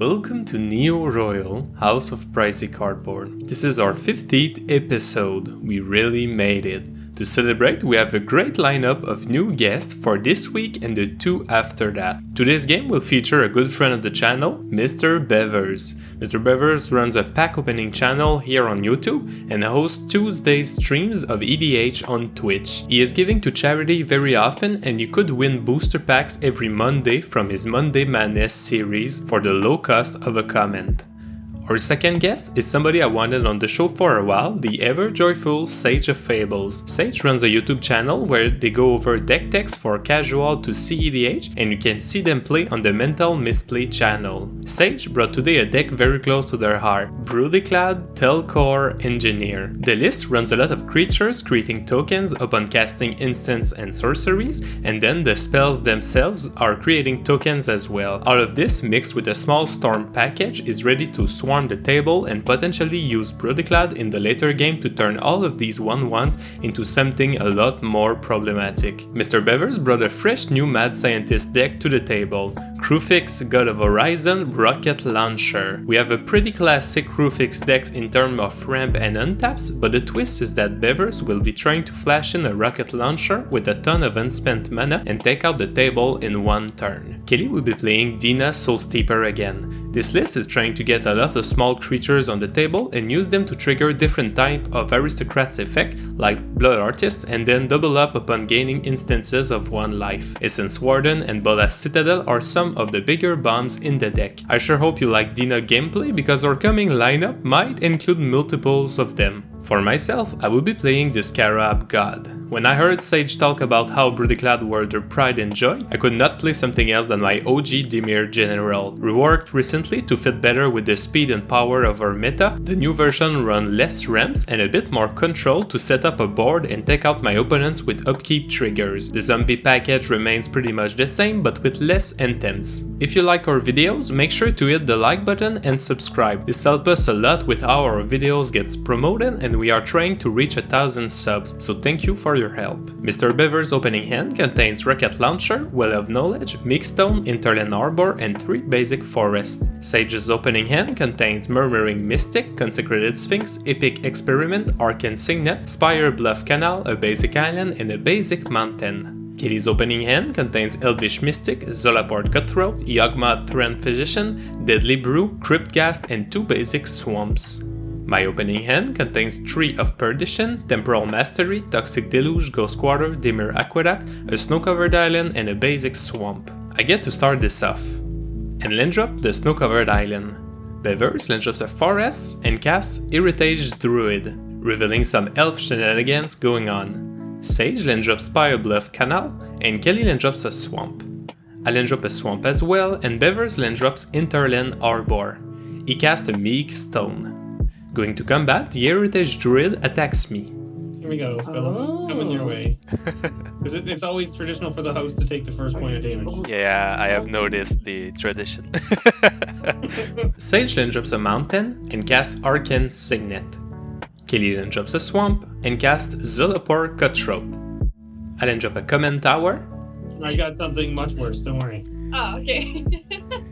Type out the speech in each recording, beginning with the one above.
Welcome to Neo Royal, House of Pricey Cardboard. This is our 50th episode. We really made it. To celebrate, we have a great lineup of new guests for this week and the two after that. Today's game will feature a good friend of the channel, M.Bevers. M.Bevers runs a pack opening channel here on YouTube and hosts Tuesday streams of EDH on Twitch. He is giving to charity very often, and you could win booster packs every Monday from his Monday Madness series for the low cost of a comment. Our second guest is somebody I wanted on the show for a while, the ever-joyful Sage of Fables. Sage runs a YouTube channel where they go over deck techs for casual to EDH, and you can see them play on the Mental Misplay channel. Sage brought today a deck very close to their heart, Brudiclad, Telchor, Engineer. The list runs a lot of creatures creating tokens upon casting instants and sorceries, and then the spells themselves are creating tokens as well. All of this mixed with a small storm package is ready to swarm the table and potentially use Brudiclad in the later game to turn all of these 1/1s into something a lot more problematic. M.Bevers brought a fresh new Mad Scientist deck to the table. Kruphix, God of Horizon, Rocket Launcher. We have a pretty classic Kruphix deck in terms of ramp and untaps, but the twist is that Bevers will be trying to flash in a Rocket Launcher with a ton of unspent mana and take out the table in one turn. Kelly will be playing Dina SoulSteeper again. This list is trying to get a lot of small creatures on the table and use them to trigger different type of aristocrats effect like Blood Artists and then double up upon gaining instances of 1 life. Essence Warden and Bolas Citadel are some of the bigger bombs in the deck. I sure hope you like Dina gameplay because our coming lineup might include multiples of them. For myself, I will be playing the Scarab God. When I heard Sage talk about how Brudiclad were their pride and joy, I could not play something else than my OG Dimir General. Reworked recently to fit better with the speed and power of our meta, the new version run less ramps and a bit more control to set up a board and take out my opponents with upkeep triggers. The zombie package remains pretty much the same but with less anthems. If you like our videos, make sure to hit the like button and subscribe. This helps us a lot with how our videos gets promoted and we are trying to reach 1,000 subs, so thank you for your help. M.Bevers' opening hand contains Rocket Launcher, Well of Knowledge, Mixstone, Interland Arbor, and 3 basic forests. Sage's opening hand contains Murmuring Mystic, Consecrated Sphinx, Epic Experiment, Arcane Signet, Spire Bluff Canal, a basic island, and a basic mountain. Kelly's opening hand contains Elvish Mystic, Zolaport Cutthroat, Yawgmoth Thran Physician, Deadly Brew, Cryptghast, and 2 basic swamps. My opening hand contains 3 of Perdition, Temporal Mastery, Toxic Deluge, Ghost Quarter, Dimir Aqueduct, a snow-covered island, and a basic swamp. I get to start this off. And land drop the snow-covered island. Bevers land drops a forest and casts Heritage Druid, revealing some elf shenanigans going on. Sage land drops Spire Bluff Canal, and Kelly land drops a swamp. I land drop a swamp as well, and Bevers land drops Interland Arbor. He casts a Meek Stone. Going to combat, the Heritage Druid attacks me. Here we go, Philip. Coming your way. Because it's always traditional for the host to take the first point of damage. Yeah, I have noticed the tradition. Sage then drops a mountain and casts Arcane Signet. Kelly then drops a swamp and casts Zolaport Cutthroat. I then drop a Command Tower. I got something much worse, don't worry. Oh, okay.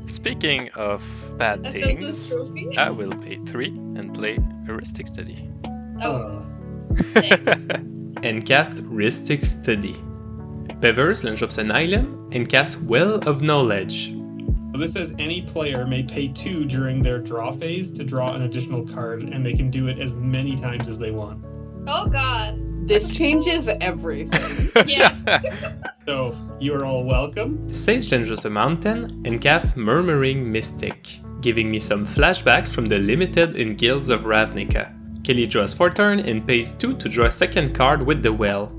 Speaking of bad things, trophy? I will pay 3 and play Heuristic Study. Oh. And cast Heuristic Study. Bevers then drops an island and casts Well of Knowledge. So this says any player may pay 2 during their draw phase to draw an additional card, and they can do it as many times as they want. Oh god. This changes everything. Yes. So you are all welcome. Sage then drops a mountain and casts Murmuring Mystic, giving me some flashbacks from the limited in Guilds of Ravnica. Kelly draws for turn and pays 2 to draw a second card with the Well.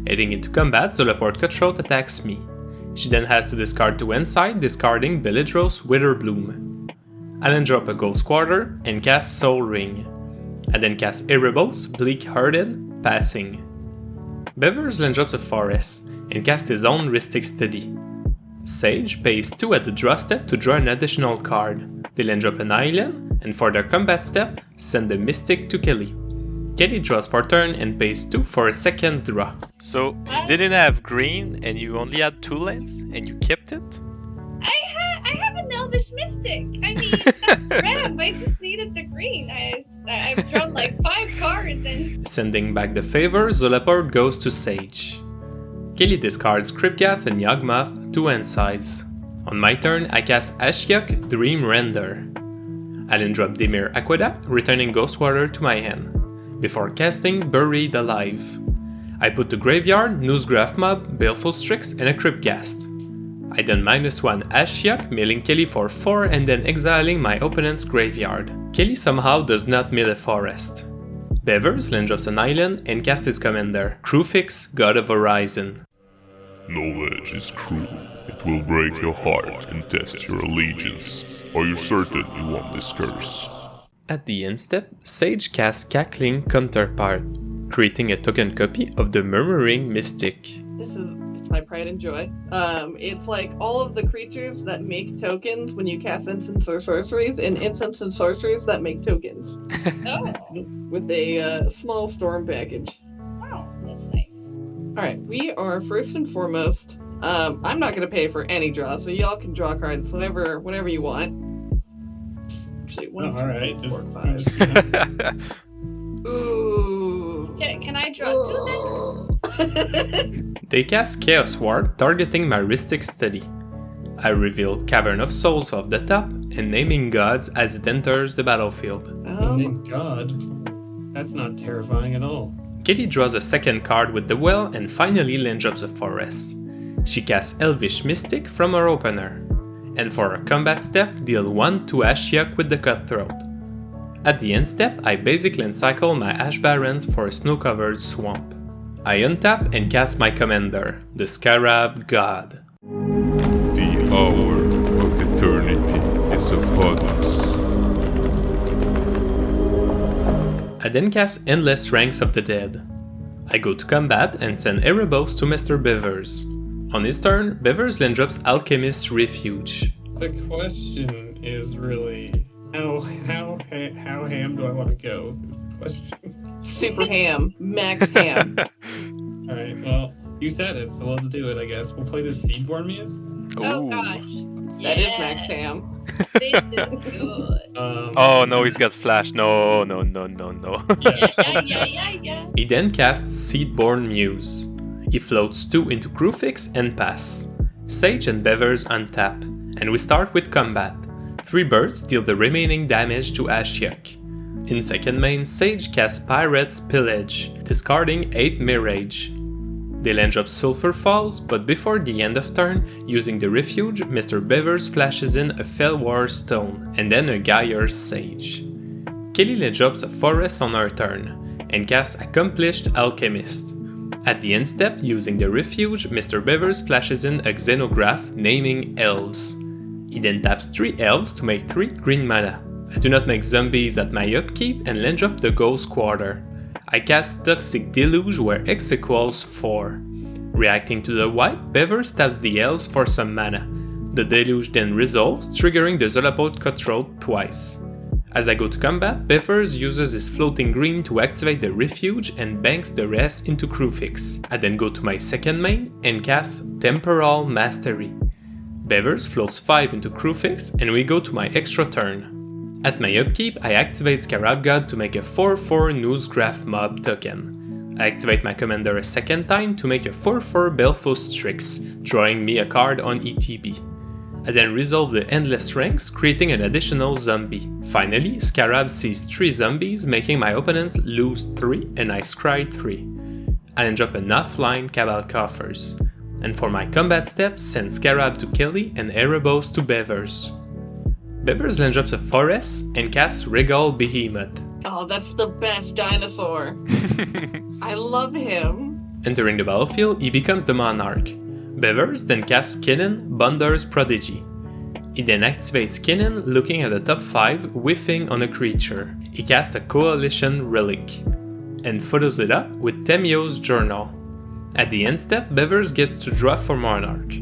Heading into combat, Zolaport Cutthroat attacks me. She then has to discard 2 inside, discarding Belidros WitherBloom. I then drop a Ghost Quarter and cast Soul Ring. I then cast Erebos, Bleak Hearted, passing. Bevers then drops a forest and casts his own Heuristic Study. Sage pays 2 at the draw step to draw an additional card. They then drop an island, and for their combat step, send the Mystic to Kelly. Kelly draws for turn and pays 2 for a second draw. So you didn't have green and you only had 2 lands and you kept it? I have an Elvish Mystic. I mean, that's Rab. I just needed the green. I've drawn like 5 cards and... Sending back the favor, the leopard goes to Sage. Kelly discards Cryptgas and Yawgmoth, 2 hand size. On my turn, I cast Ashiok, Dream Render. I then drop Dimir Aqueduct, returning Ghostwater to my hand, before casting Buried Alive. I put to graveyard, Newsgraph Mob, Baleful Strix, and a Cryptghast. I then -1 Ashiok, milling Kelly for 4 and then exiling my opponent's graveyard. Kelly somehow does not mill a forest. Bevers then drops an island and casts his commander, Kruphix, God of Horizon. Knowledge is cruel. It will break your heart and test your allegiance. Are you certain you want this curse? At the end step, Sage casts Cackling Counterpart, creating a token copy of the Murmuring Mystic. It's my pride and joy. It's like all of the creatures that make tokens when you cast instants or sorceries, and instants and sorceries that make tokens. Oh, With a small storm package. wow, that's nice. Alright, we are first and foremost. I'm not gonna pay for any draw, so y'all can draw cards whenever you want. Actually, Oh, all right. 2, 4, I'm 5. just gonna... Ooh. Can I draw 2 then? They cast Chaos Ward, targeting my Rhystic Study. I reveal Cavern of Souls off the top, and naming gods as it enters the battlefield. Thank God. That's not terrifying at all. Kelly draws a second card with the well and finally land drops a forest. She casts Elvish Mystic from her opener. And for a combat step, deal 1 to Ashiok with the Cutthroat. At the end step, I basically encircle my Ash Barrens for a snow-covered swamp. I untap and cast my commander, the Scarab God. The hour of eternity is upon us. I then cast Endless Ranks of the Dead. I go to combat and send Erebos to M.Bevers. On his turn, Bevers then drops Alchemist's Refuge. The question is really how ham do I want to go? Is the question. Super ham. Max ham. All right. Well, you said it, so let's do it. I guess we'll play the Seedborn Muse. Oh Ooh. gosh. That is Max ham. This is good. Oh no, he's got flash. No. Yeah. He then casts Seedborn Muse. He floats 2 into Kruphix and pass. Sage and Bevers untap, and we start with combat. 3 birds deal the remaining damage to Ashiok. In second main, Sage casts Pirate's Pillage, discarding 8 Mirage. They land drop Sulphur Falls, but before the end of turn, using the refuge, M.Bevers flashes in a Fellwar Stone, and then a Gyre's Sage. Kelly land drops a Forest on her turn, and casts Accomplished Alchemist. At the end step, using the refuge, M.Bevers flashes in a Xenograph, naming Elves. He then taps 3 Elves to make 3 green mana. I do not make zombies at my upkeep and land drop the Ghost Quarter. I cast Toxic Deluge where X equals 4. Reacting to the white, Bevers taps the Elves for some mana. The Deluge then resolves, triggering the Zolapod Cutthroat twice. As I go to combat, Bevers uses his floating green to activate the refuge and banks the rest into Kruphix. I then go to my second main and cast Temporal Mastery. Bevers floats 5 into Kruphix and we go to my extra turn. At my upkeep, I activate Scarab God to make a 4/4 Newsgraph Mob token. I activate my commander a second time to make a 4/4 Baleful Strix, drawing me a card on ETB. I then resolve the Endless Ranks, creating an additional zombie. Finally, Scarab sees 3 zombies, making my opponent lose 3 and I scry 3. I then drop an offline Cabal Coffers. And for my combat step, send Scarab to Kelly and Erebos to Bevers. Bevers then drops a Forest and casts Regal Behemoth. Oh, that's the best dinosaur. I love him. Entering the battlefield, he becomes the Monarch. Bevers then casts Kinnan, Bunder's Prodigy. He then activates Kinnan, looking at the top 5, whiffing on a creature. He casts a Coalition Relic, and photos it up with Temio's Journal. At the end step, Bevers gets to draw for Monarch.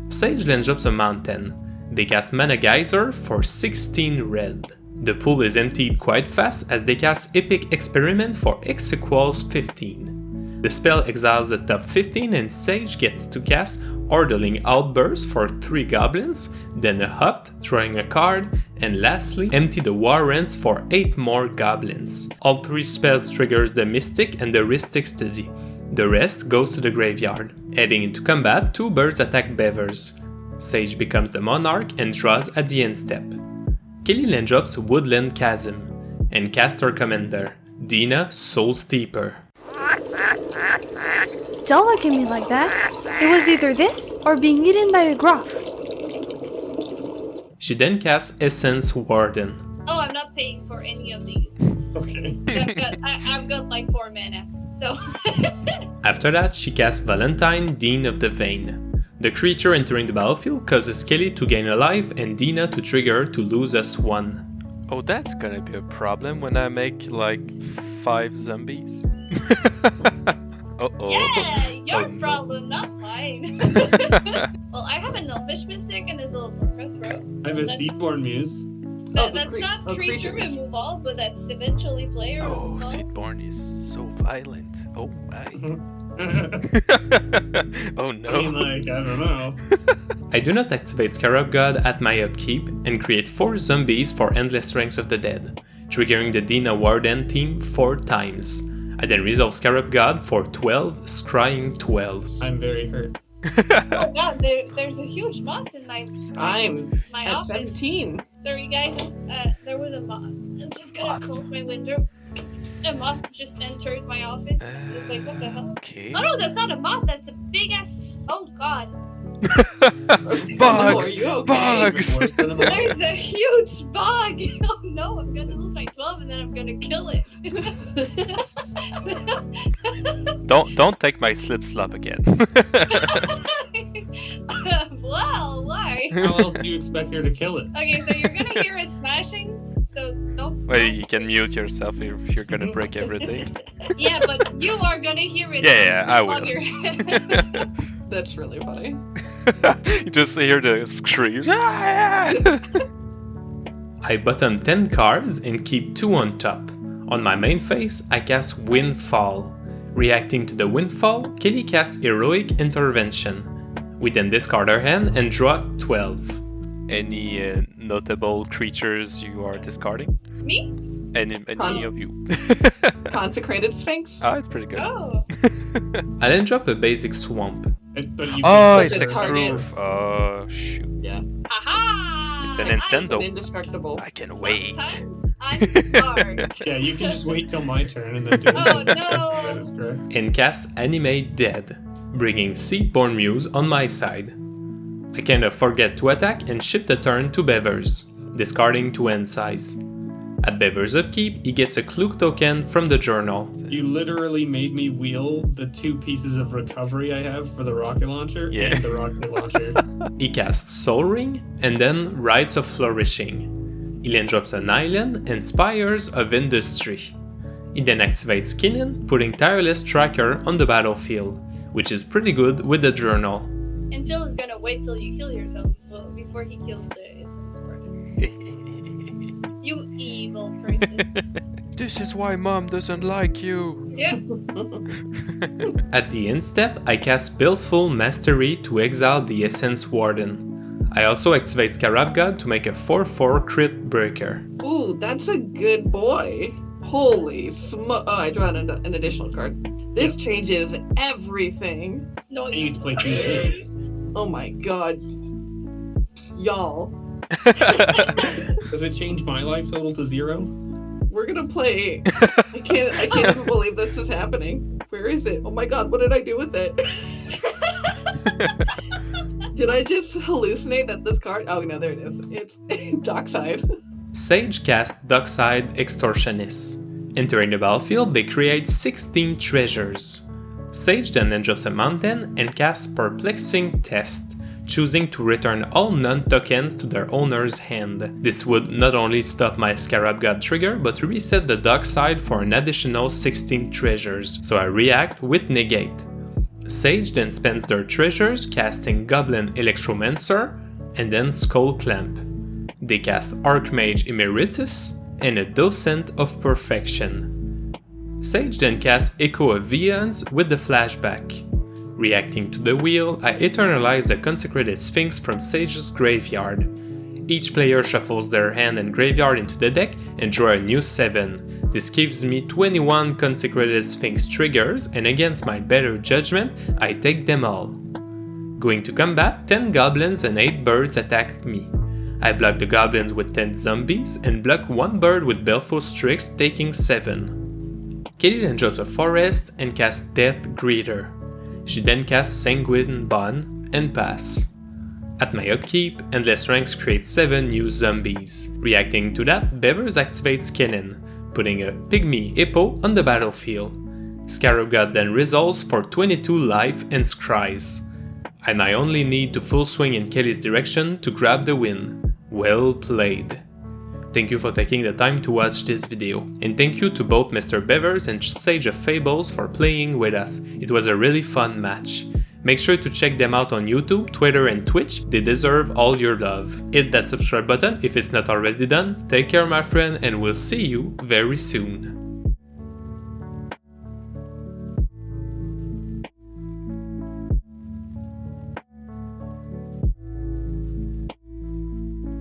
Sage then drops a Mountain. They cast Mana Geyser for 16 red. The pool is emptied quite fast as they cast Epic Experiment for X equals 15. The spell exiles the top 15 and Sage gets to cast Ordering Outburst for 3 goblins, then a Hut, drawing a card, and lastly, empty the Warrens for 8 more goblins. All 3 spells triggers the Mystic and the Rhystic Study. The rest goes to the graveyard. Heading into combat, 2 birds attack Bevers. Sage becomes the Monarch and draws at the end step. Kelly land drops Woodland Chasm, and caster commander, Dina, SoulSteeper. Don't look at me like that. It was either this or being eaten by a gruff. She then casts Essence Warden. Oh, I'm not paying for any of these. Okay. So I've got like 4 mana. So After that, she casts Valentine, Dean of the Vein. The creature entering the battlefield causes Kelly to gain a life and Dina to trigger to lose us 1. Oh, that's gonna be a problem when I make like 5 zombies. Uh-oh. yeah, your Oh, no. problem, not mine. Well, I have an Elvish Mystic and a Zilliborka Throat. I have a Seedborn Muse. That's not creature removal, but that's eventually player Oh, removal. Seedborn is so violent. Oh my. Oh I mean, no. like, I don't know. I do not activate Scarab God at my upkeep and create 4 zombies for Endless Ranks of the Dead, triggering the Dina Warden team 4 times. I then resolve Scarab God for 12, scrying 12. I'm very hurt. Oh god, there's a huge moth in I'm my at office. 17. Sorry guys, there was a moth. I'm just gonna close my window. A moth just entered my office. Just like, what the hell? Okay. Oh no, that's not a moth, that's a big ass. Oh god. Bugs! Are you okay? Bugs! Worse than a moth. There's a huge bug! Oh no, I'm gonna lose my 12 and then I'm gonna kill it. Don't take my slip slop again. Well, why? How else do you expect her to kill it? Okay, so you're gonna hear us smashing, so don't. Well, you can mute yourself if you're gonna break everything. Yeah, but you are gonna hear it. Yeah, I on will. your head. That's really funny. You just hear the screams. I bottom 10 cards and keep 2 on top. On my main phase, I cast Windfall. Reacting to the Windfall, Kelly casts Heroic Intervention. We then discard our hand and draw 12. Any notable creatures you are discarding? Me? Any of you? Consecrated Sphinx. Oh, it's pretty good. Oh. I then drop a basic Swamp. But you Oh, can- it's a target. X-Proof. Oh, shoot. Yeah. Aha! It's an I- instant. An indestructible. I can wait. Sometimes I'm smart. Yeah, you can just wait till my turn and then do it. Oh, no. That is correct. And cast Animate Dead, bringing Seedborn Muse on my side. I kind of forget to attack and shift the turn to Bevers, discarding 2 end size. At Bevers' upkeep, he gets a Clue token from the journal. You literally made me wheel the 2 pieces of recovery I have for the rocket launcher Yeah. and the rocket launcher. He casts Soul Ring and then Rites of Flourishing. He then drops an island and Spires of Industry. He then activates Kinnan, putting Tireless Tracker on the battlefield, which is pretty good with the journal. And Phil is gonna wait till you kill yourself before he kills the essence warden. You evil person. This is why mom doesn't like you. Yeah. At the end step, I cast Baleful Mastery to exile the Essence Warden. I also activate Scarab God to make a 4/4 crit breaker. Ooh, that's a good boy. Holy smoke. Oh, I draw an additional card. This changes everything. No, You need it's to play 2 games. Oh my god. Y'all. Does it change my life total to 0? We're gonna play. I can't even believe this is happening. Where is it? Oh my god, what did I do with it? Did I just hallucinate that this card? Oh no, there it is. It's Dockside. Sage casts Dockside Extortionist. Entering the battlefield, they create 16 treasures. Sage then drops a mountain and casts Perplexing Test, choosing to return all non-tokens to their owner's hand. This would not only stop my Scarab God trigger, but reset the Dockside for an additional 16 treasures, so I react with Negate. Sage then spends their treasures casting Goblin Electromancer and then Skull Clamp. They cast Archmage Emeritus and a Docent of Perfection. Sage then casts Echo of Vians with the flashback. Reacting to the wheel, I eternalize the Consecrated Sphinx from Sage's graveyard. Each player shuffles their hand and graveyard into the deck and draw a new 7. This gives me 21 Consecrated Sphinx triggers, and against my better judgment, I take them all. Going to combat, 10 goblins and 8 birds attack me. I block the goblins with 10 zombies and block 1 bird with Belfast Strix, taking 7. Kelly then drops a forest and casts Death Greeter. She then casts Sanguine Bond and pass. At my upkeep, Endless Ranks creates 7 new zombies. Reacting to that, Bevers activates Kennen, putting a Pygmy Hippo on the battlefield. Scarab God then resolves for 22 life and scries. And I only need to full swing in Kelly's direction to grab the win. Well played. Thank you for taking the time to watch this video, and thank you to both Mr. Bevers and Sage of Fables for playing with us. It was a really fun match. Make sure to check them out on YouTube, Twitter and Twitch, they deserve all your love. Hit that subscribe button if it's not already done. Take care my friend, and we'll see you very soon.